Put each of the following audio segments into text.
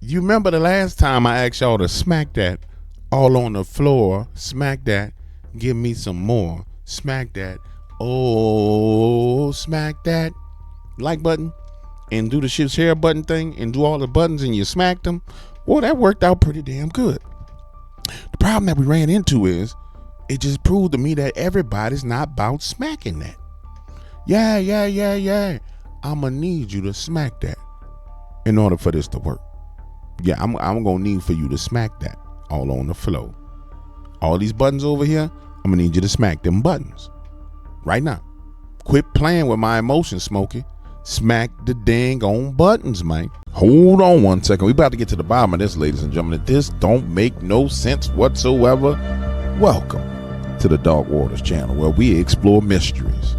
You remember the last time I asked y'all to smack that all on the floor, smack that, give me some more, smack that, oh, smack that like button, and do the share button thing, and do all the buttons, and you smacked them. Well, that worked out pretty damn good. The problem that we ran into is it just proved to me that everybody's not about smacking that. Yeah. I'ma need you to smack that in order for this to work. Yeah, I'm gonna need for you to smack that all on the floor. All these buttons over here, I'm gonna need you to smack them buttons right now. Quit playing with my emotions, Smokey. Smack the dang on buttons, man. Hold on one second. We about to get to the bottom of this, ladies and gentlemen. This don't make no sense whatsoever. Welcome to the Dark Waters channel, where we explore mysteries,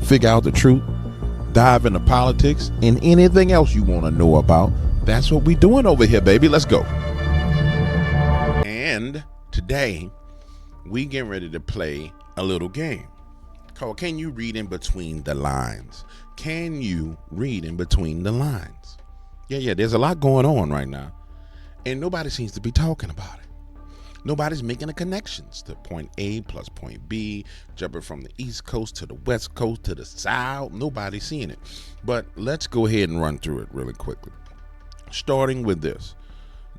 figure out the truth, dive into politics, and anything else you want to know about. That's what we doing over here, baby. Let's go. And today, we getting ready to play a little game called Can You Read in Between the Lines? Can you read in between the lines? Yeah, there's a lot going on right now, and nobody seems to be talking about it. Nobody's making the connections to point A plus point B, jumping from the East Coast to the West Coast to the South. Nobody's seeing it. But let's go ahead and run through it really quickly. Starting with this.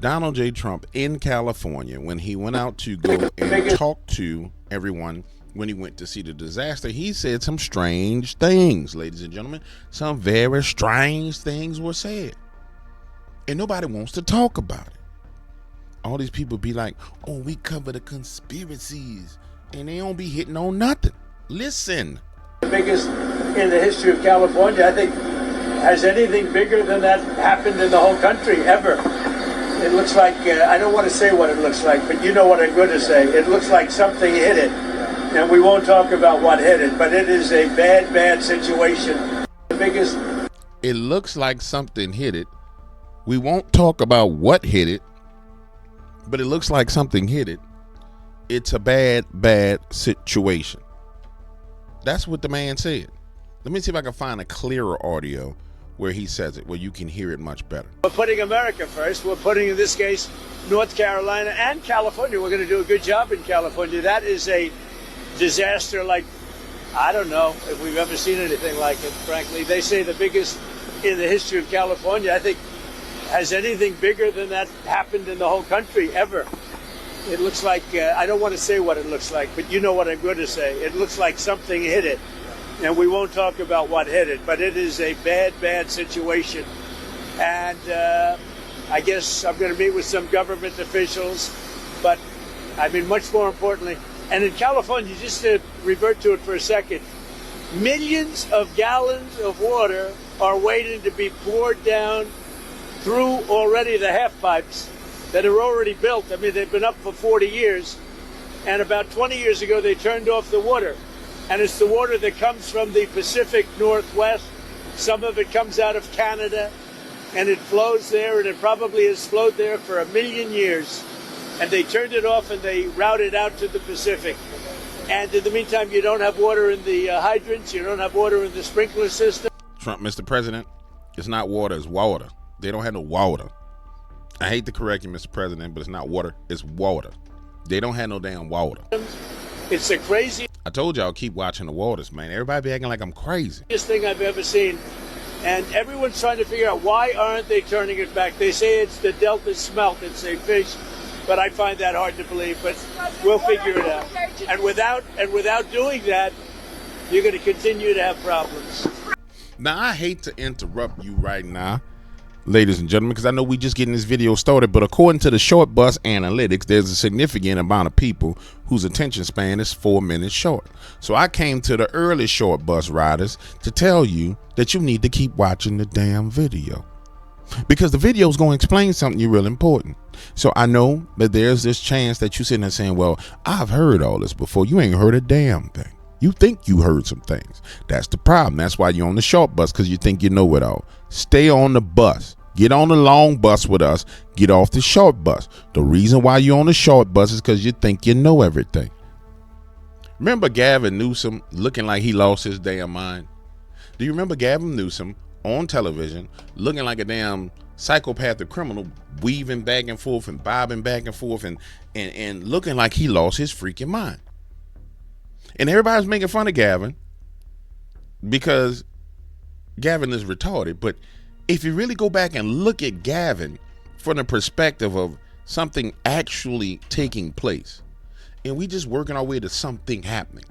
Donald J. Trump in California, when he went out to go and talk to everyone when he went to see the disaster, he said some strange things, ladies and gentlemen. Some very strange things were said. And nobody wants to talk about it. All these people be like, oh, we cover the conspiracies, and they don't be hitting on nothing. Listen. The biggest in the history of California. I think, has anything bigger than that happened in the whole country ever? It looks like, I don't want to say what it looks like, but you know what I'm going to say. It looks like something hit it. And we won't talk about what hit it, but it is a bad situation. The biggest. It looks like something hit it. We won't talk about what hit it, but it looks like something hit it. It's a bad situation. That's what the man said. Let me see if I can find a clearer audio where he says it, where you can hear it much better. We're putting America first. We're putting, in this case, North Carolina and California. We're going to do a good job in California. That is a disaster like, I don't know if we've ever seen anything like it, frankly. They say the biggest in the history of California. I think, has anything bigger than that happened in the whole country ever? It looks like, I don't want to say what it looks like, but you know what I'm going to say. It looks like something hit it. And we won't talk about what hit it, but it is a bad situation. And I guess I'm going to meet with some government officials, but I mean, much more importantly, and in California, just to revert to it for a second, millions of gallons of water are waiting to be poured down through already the half pipes that are already built. I mean, they've been up for 40 years, and about 20 years ago, they turned off the water. And it's the water that comes from the Pacific Northwest. Some of it comes out of Canada, and it flows there, and it probably has flowed there for 1 million years. And they turned it off, and they routed out to the Pacific. And in the meantime, you don't have water in the hydrants, you don't have water in the sprinkler system. Trump, Mr. President, it's not water, it's water. They don't have no water. I hate to correct you, Mr. President, but it's not water, it's water. They don't have no damn water. It's the craziest. I told y'all keep watching the waters, man. Everybody be acting like I'm crazy. Thing I've ever seen. And everyone's trying to figure out, why aren't they turning it back? They say it's the Delta smelt, it's a fish, but I find that hard to believe, but we'll figure it out. And without doing that, you're going to continue to have problems. Now, I hate to interrupt you right now, ladies and gentlemen, because I know we just getting this video started, but according to the Short Bus Analytics, there's a significant amount of people whose attention span is 4 minutes short. So I came to the early short bus riders to tell you that you need to keep watching the damn video, because the video is going to explain something real important. So I know that there's this chance that you're sitting there saying, well, I've heard all this before. You ain't heard a damn thing. You think you heard some things. That's the problem. That's why you're on the short bus, because you think you know it all. Stay on the bus. Get on the long bus with us. Get off the short bus. The reason why you're on the short bus is because you think you know everything. Remember Gavin Newsom looking like he lost his damn mind? Do you remember Gavin Newsom on television looking like a damn psychopathic criminal weaving back and forth and bobbing back and forth and looking like he lost his freaking mind. And everybody's making fun of Gavin because Gavin is retarded. But if you really go back and look at Gavin from the perspective of something actually taking place, and we just working our way to something happening.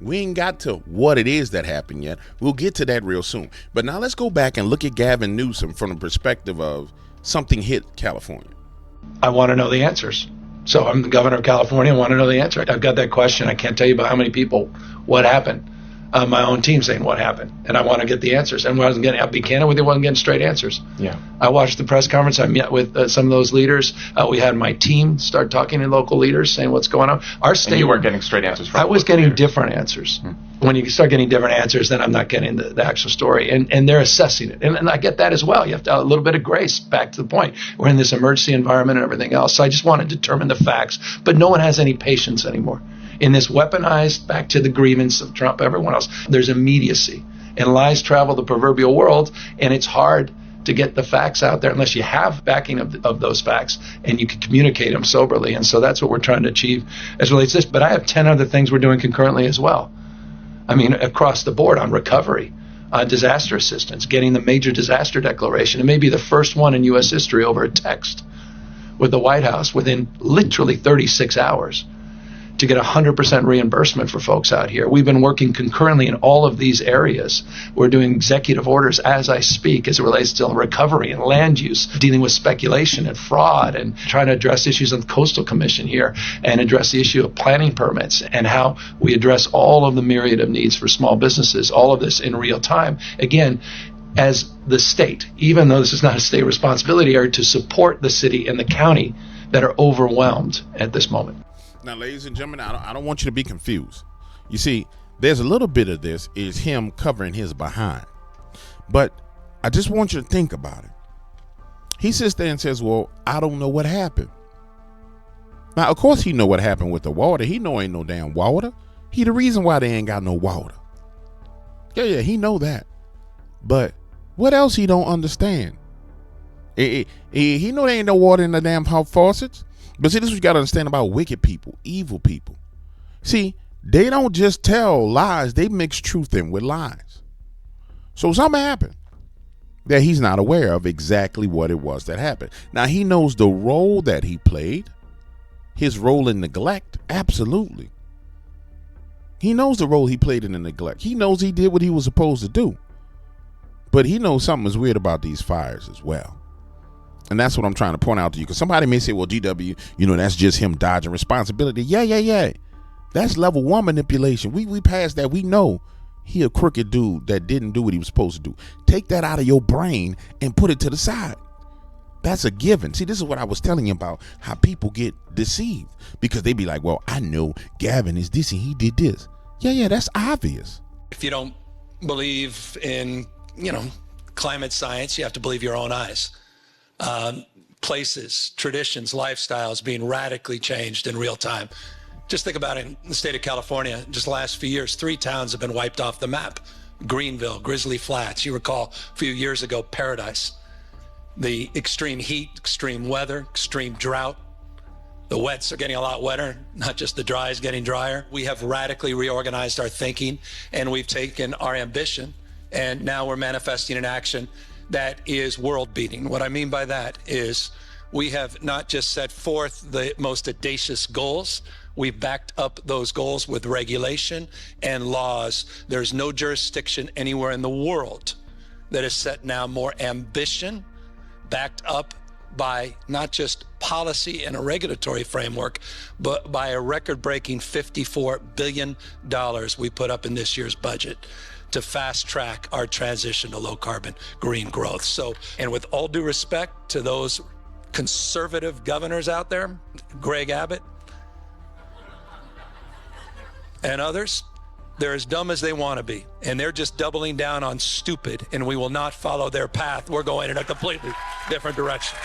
We ain't got to what it is that happened yet. We'll get to that real soon. But now let's go back and look at Gavin Newsom from the perspective of something hit California. I want to know the answers. So I'm the governor of California. I want to know the answer. I've got that question. I can't tell you about how many people, what happened. My own team saying what happened. And I want to get the answers. And when I wasn't getting, I'll be candid with you, I wasn't getting straight answers. Yeah. I watched the press conference. I met with some of those leaders. We had my team start talking to local leaders, saying what's going on. Our state. And you weren't getting straight answers from I was getting leaders. Different answers. When you start getting different answers, then I'm not getting the actual story. And they're assessing it. And I get that as well. You have to have a little bit of grace, back to the point. We're in this emergency environment and everything else. So I just want to determine the facts. But no one has any patience anymore. In this weaponized, back to the grievance of Trump, everyone else, there's immediacy. And lies travel the proverbial world, and it's hard to get the facts out there unless you have backing of those facts and you can communicate them soberly. And so that's what we're trying to achieve as relates to this. But I have 10 other things we're doing concurrently as well. I mean, across the board on recovery, on disaster assistance, getting the major disaster declaration. It may be the first one in U.S. history over a text with the White House within literally 36 hours. To get 100% reimbursement for folks out here. We've been working concurrently in all of these areas. We're doing executive orders as I speak as it relates to recovery and land use, dealing with speculation and fraud, and trying to address issues on the Coastal Commission here and address the issue of planning permits and how we address all of the myriad of needs for small businesses, all of this in real time. Again, as the state, even though this is not a state responsibility area, to support the city and the county that are overwhelmed at this moment. Now, ladies and gentlemen, I don't want you to be confused. You see, there's a little bit of this is him covering his behind. But I just want you to think about it. He sits there and says, well, I don't know what happened. Now, of course he know what happened with the water. He know ain't no damn water. He the reason why they ain't got no water. Yeah, he know that. But what else he don't understand? He know there ain't no water in the damn faucets. But see, this is what you got to understand about wicked people, evil people. See, they don't just tell lies. They mix truth in with lies. So something happened that he's not aware of exactly what it was that happened. Now, he knows the role that he played, his role in neglect. Absolutely. He knows the role he played in the neglect. He knows he did what he was supposed to do. But he knows something is weird about these fires as well. And that's what I'm trying to point out to you. Because somebody may say, well, GW, that's just him dodging responsibility. Yeah. That's level 1 manipulation. We passed that. We know he a crooked dude that didn't do what he was supposed to do. Take that out of your brain and put it to the side. That's a given. See, this is what I was telling you about, how people get deceived. Because they be like, well, I know Gavin is this and he did this. Yeah, that's obvious. If you don't believe in, climate science, you have to believe your own eyes. Places, traditions, lifestyles being radically changed in real time. Just think about it in the state of California, just the last few years, 3 towns have been wiped off the map. Greenville, Grizzly Flats, you recall a few years ago, Paradise. The extreme heat, extreme weather, extreme drought. The wets are getting a lot wetter, not just the dry is getting drier. We have radically reorganized our thinking, and we've taken our ambition, and now we're manifesting in action that is world-beating. What I mean by that is we have not just set forth the most audacious goals, we've backed up those goals with regulation and laws. There's no jurisdiction anywhere in the world that has set now more ambition, backed up by not just policy and a regulatory framework, but by a record-breaking $54 billion we put up in this year's budget to fast track our transition to low carbon green growth. So, and with all due respect to those conservative governors out there, Greg Abbott and others, they're as dumb as they want to be. And they're just doubling down on stupid, and we will not follow their path. We're going in a completely different direction.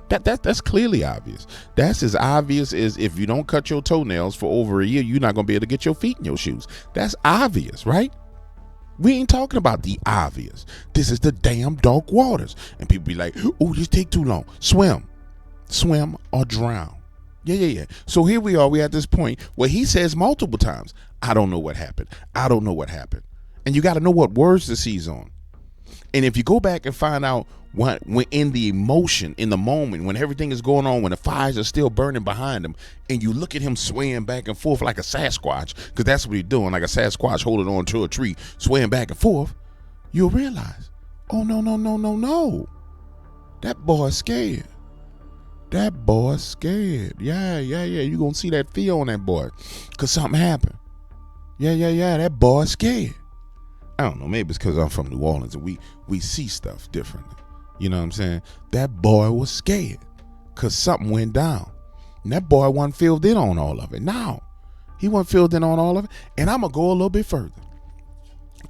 That's clearly obvious. That's as obvious as if you don't cut your toenails for over a year, you're not going to be able to get your feet in your shoes. That's obvious, right? We ain't talking about the obvious. This is the damn dark waters. And people be like, oh, this take too long. Swim or drown. Yeah. So here we are. We at this point where he says multiple times, I don't know what happened. I don't know what happened. And you got to know what words to seize on. And if you go back and find out when in the emotion, in the moment, when everything is going on, when the fires are still burning behind him, and you look at him swaying back and forth like a Sasquatch, because that's what he's doing, like a Sasquatch holding on to a tree, swaying back and forth, you'll realize, oh, no. That boy's scared. That boy's scared. Yeah. You're going to see that fear on that boy, because something happened. Yeah. That boy's scared. I don't know, maybe it's because I'm from New Orleans and we see stuff differently. You know what I'm saying? That boy was scared because something went down. And that boy wasn't filled in on all of it. No, he wasn't filled in on all of it. And I'm going to go a little bit further.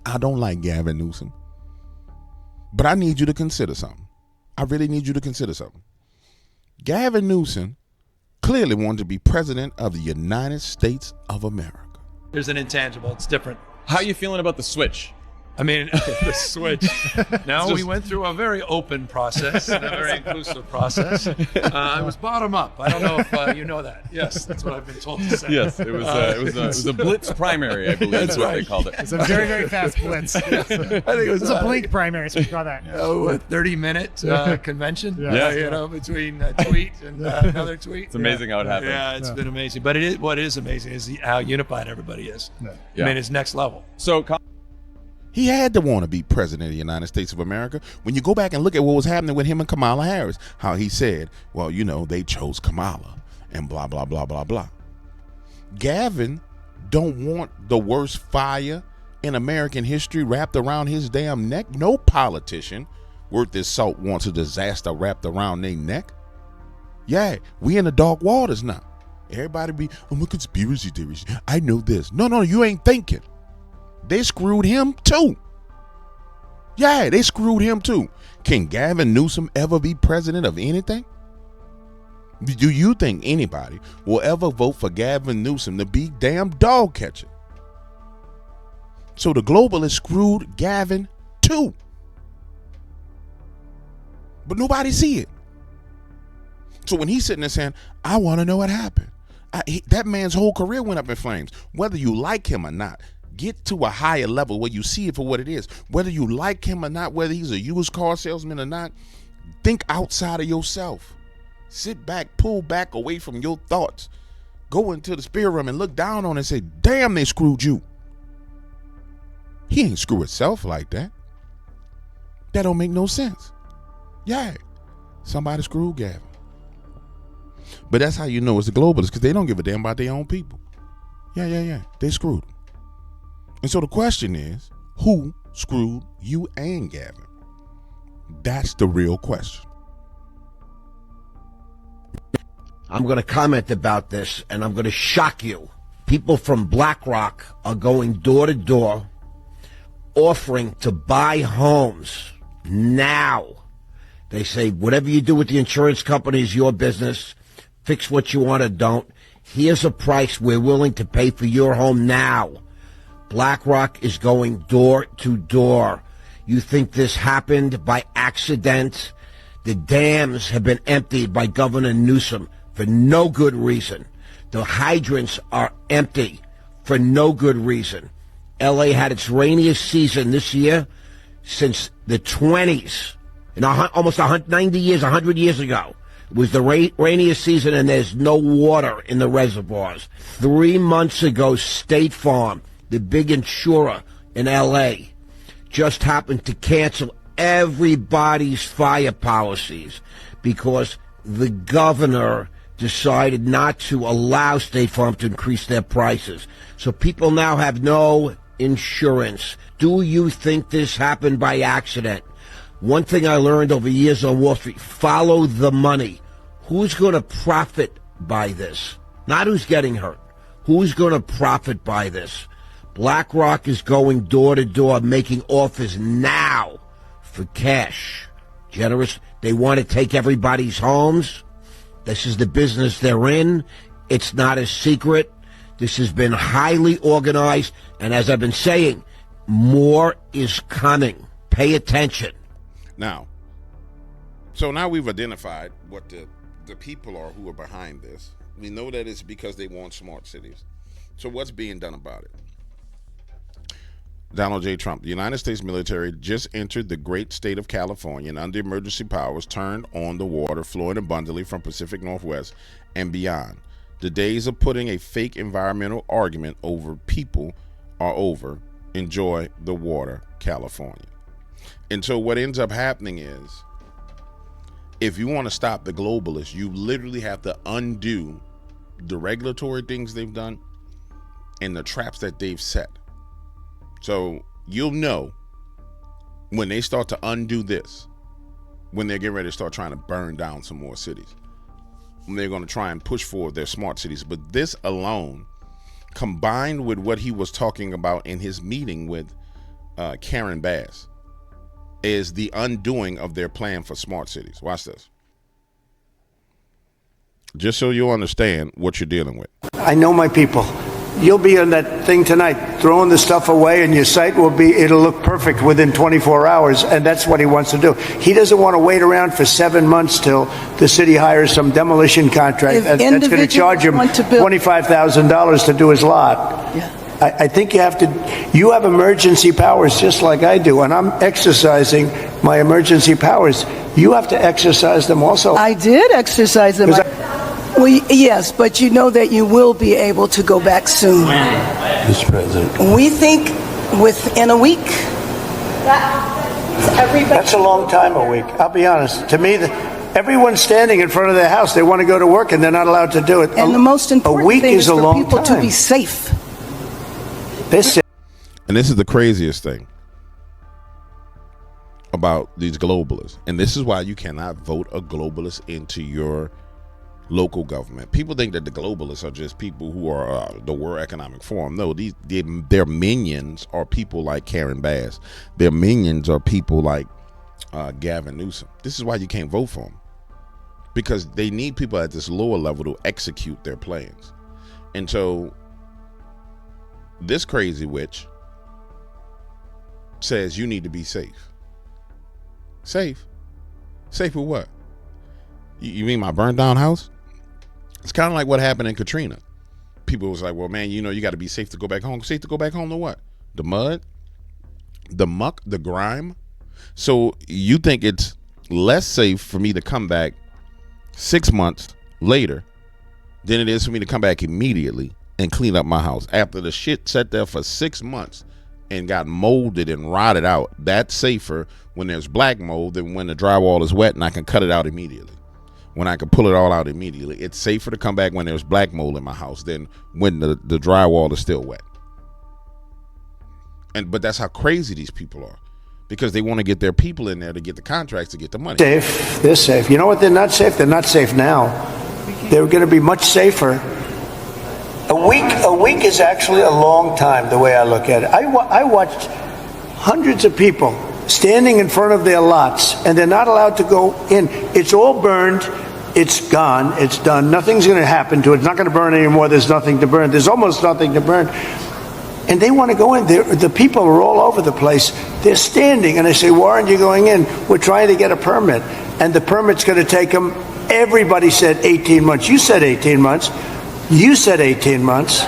I don't like Gavin Newsom. But I need you to consider something. I really need you to consider something. Gavin Newsom clearly wanted to be president of the United States of America. There's an intangible. It's different. How are you feeling about the switch? I mean, the switch. Now we went through a very open process, and a very inclusive process. It was bottom up. I don't know if you know that. Yes, that's what I've been told to say. Yes, it was a blitz primary, I believe. That's what they called it. It's a very, very fast blitz. I think it was a blink primary, so we call that. A 30-minute convention. Yeah. Between a tweet and another tweet. It's amazing how it happened. Yeah, it's been amazing. But what is amazing is how unified everybody is. Yeah. I mean, it's next level. So. He had to want to be president of the United States of America. When you go back and look at what was happening with him and Kamala Harris, how he said, well, they chose Kamala and blah, blah, blah, blah, blah. Gavin don't want the worst fire in American history wrapped around his damn neck. No politician worth his salt wants a disaster wrapped around their neck. Yeah, we in the dark waters now. Everybody be, I'm a conspiracy theorist. I know this. No, you ain't thinking. They screwed him too. Yeah, they screwed him too. Can Gavin Newsom ever be president of anything? Do you think anybody will ever vote for Gavin Newsom to be damn dog catcher? So the globalists screwed Gavin too. But nobody see it. So when he's sitting there saying, I want to know what happened. That man's whole career went up in flames. Whether you like him or not, get to a higher level where you see it for what it is. Whether you like him or not, whether he's a used car salesman or not, think outside of yourself. Sit back, pull back away from your thoughts. Go into the spirit realm and look down on it and say, damn, they screwed you. He ain't screw himself like that. That don't make no sense. Yeah, somebody screwed Gavin. But that's how you know it's the globalists, because they don't give a damn about their own people. Yeah. They screwed them. And so the question is, who screwed you and Gavin? That's the real question. I'm going to comment about this, and I'm going to shock you. People from BlackRock are going door to door, offering to buy homes now. They say, whatever you do with the insurance company is your business. Fix what you want or don't. Here's a price we're willing to pay for your home now. BlackRock is going door to door. You think this happened by accident? The dams have been emptied by Governor Newsom for no good reason. The hydrants are empty for no good reason. LA had its rainiest season this year since the 20s. Almost 90 years, 100 years ago. It was the rainiest season, and there's no water in the reservoirs. 3 months ago, State Farm, the big insurer in L.A., just happened to cancel everybody's fire policies because the governor decided not to allow State Farm to increase their prices. So people now have no insurance. Do you think this happened by accident? One thing I learned over years on Wall Street, follow the money. Who's going to profit by this? Not who's getting hurt. Who's going to profit by this? BlackRock is going door to door, making offers now for cash. Generous. They want to take everybody's homes. This is the business they're in. It's not a secret. This has been highly organized. And as I've been saying, more is coming. Pay attention. Now, so now we've identified what the people are who are behind this. We know that it's because they want smart cities. So what's being done about it? Donald J. Trump, the United States military just entered the great state of California and under emergency powers turned on the water flowing abundantly from Pacific Northwest and beyond. The days of putting a fake environmental argument over people are over. Enjoy the water, California. And so what ends up happening is, if you want to stop the globalists, you literally have to undo the regulatory things they've done and the traps that they've set. So you'll know when they start to undo this, when they're getting ready to start trying to burn down some more cities. When they're going to try and push forward their smart cities. But this alone, combined with what he was talking about in his meeting with Karen Bass, is the undoing of their plan for smart cities. Watch this. Just so you'll understand what you're dealing with. I know my people. You'll be on that thing tonight, throwing the stuff away, and your site it'll look perfect within 24 hours, and that's what he wants to do. He doesn't want to wait around for 7 months till the city hires some demolition contract that's going to charge him $25,000 to do his lot. Yeah. I think you have emergency powers just like I do, and I'm exercising my emergency powers. You have to exercise them also. I did exercise them. Yes, but you know that you will be able to go back soon. Mr. President. We think within a week. That's a long time, a week. I'll be honest. To me, everyone's standing in front of their house. They want to go to work, and they're not allowed to do it. And the most important thing is for people time. to be safe. And this is the craziest thing about these globalists. And this is why you cannot vote a globalist into your local government. People think that the globalists are just people who are the World Economic Forum. No, their minions are people like Karen Bass. Their minions are people like Gavin Newsom. This is why you can't vote for them, because they need people at this lower level to execute their plans. And so this crazy witch says you need to be safe. Safe? Safe with what? You mean my burned down house? It's kind of like what happened in Katrina. People was like, well, man, you got to be safe to go back home. Safe to go back home to what? The mud? The muck? The grime? So you think it's less safe for me to come back 6 months later than it is for me to come back immediately and clean up my house after the shit sat there for 6 months and got molded and rotted out? That's safer when there's black mold than when the drywall is wet and I can cut it out immediately. When I can pull it all out immediately. It's safer to come back when there's black mold in my house than when the drywall is still wet. But that's how crazy these people are, because they want to get their people in there to get the contracts to get the money. Safe. They're safe. You know what? They're not safe. They're not safe now. They're going to be much safer. A week is actually a long time, the way I look at it. I watched hundreds of people standing in front of their lots, and they're not allowed to go in. It's all burned. It's gone. It's done. Nothing's going to happen to it. It's not going to burn anymore. There's nothing to burn. There's almost nothing to burn. And they want to go in. The people are all over the place. They're standing, and I say, why aren't you going in? We're trying to get a permit, and the permit's going to take them. Everybody said 18 months. You said 18 months. You said 18 months.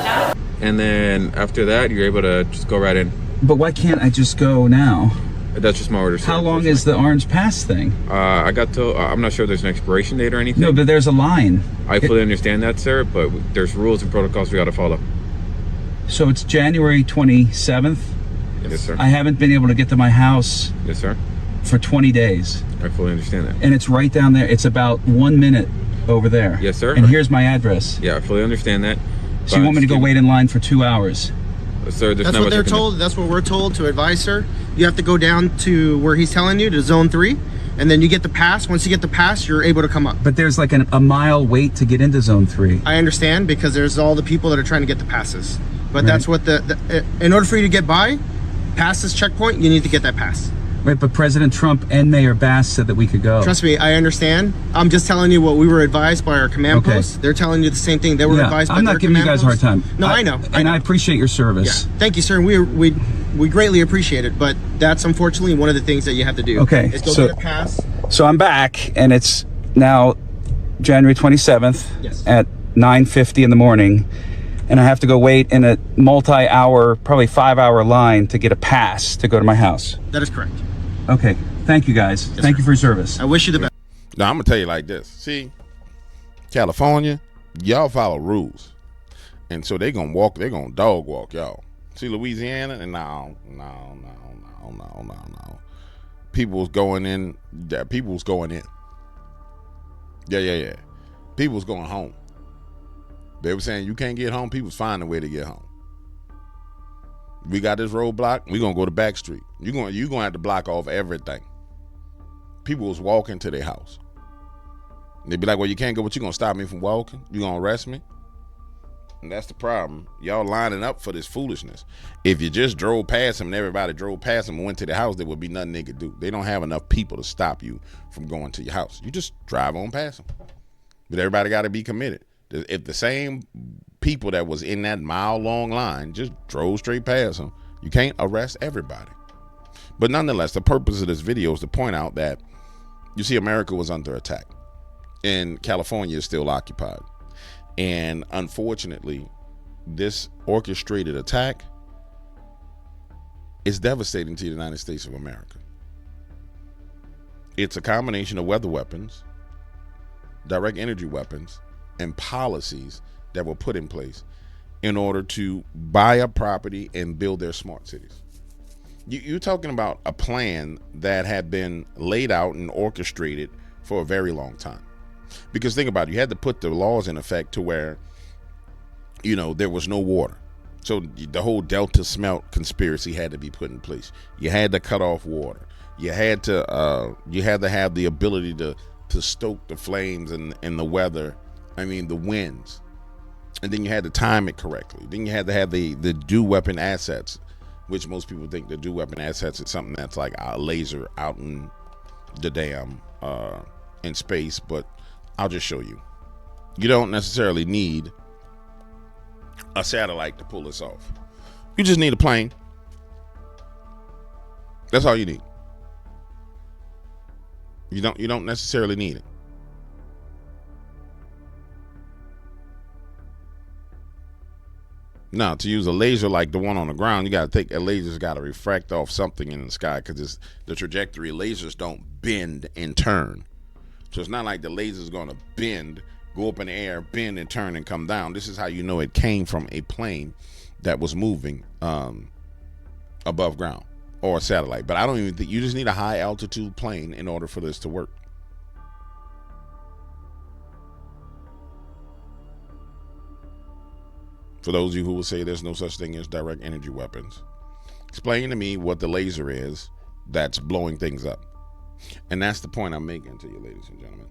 And then after that, you're able to just go right in. But why can't I just go now? That's just my order, sir. How long is the orange pass thing? I got to. I'm not sure if there's an expiration date or anything. No, but there's a line. I fully understand that, sir, but there's rules and protocols we got to follow. So it's January 27th? Yes, sir. I haven't been able to get to my house. Yes, sir. For 20 days. I fully understand that. And it's right down there. It's about 1 minute over there. Yes, sir. And here's my address. Yeah, I fully understand that. So you want me to go wait in line for 2 hours? Sir, that's what they're told. That's what we're told to advise, sir. You have to go down to where he's telling you, to zone 3, and then you get the pass. Once you get the pass, you're able to come up. But there's like a mile wait to get into zone 3. I understand, because there's all the people that are trying to get the passes. But that's what in order for you to get by, past this checkpoint, you need to get that pass. Right, but President Trump and Mayor Bass said that we could go. Trust me, I understand. I'm just telling you what we were advised by our command post. They're telling you the same thing. They were advised by their command post. I'm not giving you guys a hard time. No, I know. I appreciate your service. Yeah. Thank you, sir. We we greatly appreciate it, but that's unfortunately one of the things that you have to do. Okay, is go so- get a pass. So I'm back, and it's now January 27th Yes. at 9:50 in the morning, and I have to go wait in a multi-hour, probably 5-hour line to get a pass to go to my house. That is correct. Okay, thank you guys. Thank you for your service. I wish you the best. Now I'm gonna tell you like this. See, California, y'all follow rules, and so they're gonna dog walk y'all. See, Louisiana, and no. People was going in. Yeah, people was going in. Yeah. People was going home. They were saying you can't get home. People was finding a way to get home. We got this roadblock. We gonna go to back street. You gonna have to block off everything. People was walking to their house. They'd be like, well, you can't go, but you gonna stop me from walking? You gonna arrest me? And that's the problem. Y'all lining up for this foolishness. If you just drove past them and everybody drove past them and went to the house, there would be nothing they could do. They don't have enough people to stop you from going to your house. You just drive on past them. But everybody got to be committed. If the same people that was in that mile-long line just drove straight past them, you can't arrest everybody. But nonetheless, the purpose of this video is to point out that, you see, America was under attack. And California is still occupied. And unfortunately, this orchestrated attack is devastating to the United States of America. It's a combination of weather weapons, direct energy weapons, and policies that were put in place in order to buy up property and build their smart cities. You're talking about a plan that had been laid out and orchestrated for a very long time. Because think about it, you had to put the laws in effect to where, there was no water. So the whole Delta smelt conspiracy had to be put in place. You had to cut off water. You had to have the ability to stoke the flames and the weather. The winds. And then you had to time it correctly. Then you had to have the dew weapon assets, which most people think the dew weapon assets is something that's like a laser out in the damn in space, but I'll just show you. You don't necessarily need a satellite to pull this off. You just need a plane. That's all you need. You don't necessarily need it. Now, to use a laser like the one on the ground, you got to think a laser's got to refract off something in the sky, because the trajectory. Lasers don't bend and turn. So it's not like the laser's going to bend, go up in the air, bend and turn and come down. This is how you know it came from a plane that was moving above ground, or a satellite. But I don't even think, you just need a high altitude plane in order for this to work. For those of you who will say there's no such thing as direct energy weapons, explain to me what the laser is that's blowing things up. And that's the point I'm making to you, ladies and gentlemen.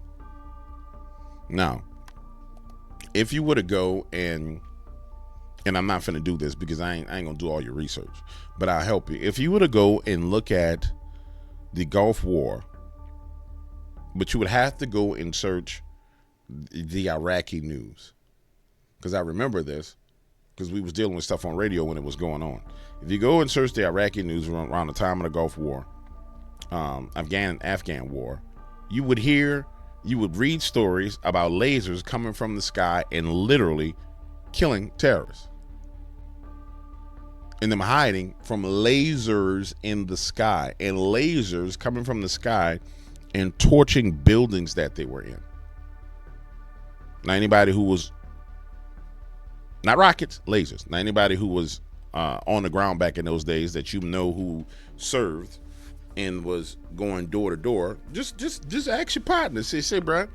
Now, if you were to go and I'm not finna do this because I ain't gonna do all your research, but I'll help you. If you were to go and look at the Gulf War, but you would have to go and search the Iraqi news, because I remember this, because we was dealing with stuff on radio when it was going on. If you go and search the Iraqi news around the time of the Gulf War, Afghan war, you would read stories about lasers coming from the sky and literally killing terrorists, and them hiding from lasers in the sky, and lasers coming from the sky and torching buildings that they were in. Now, anybody who was, not rockets, lasers. Now, anybody who was on the ground back in those days that who served and was going door to door, just ask your partner. Say, bro,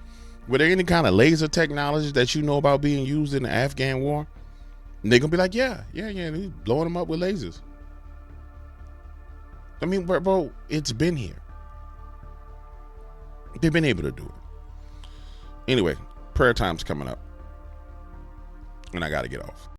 were there any kind of laser technology that you know about being used in the Afghan war? And they're gonna be like, yeah, they're blowing them up with lasers. Bro, it's been here. They've been able to do it. Anyway, prayer time's coming up, and I gotta get off.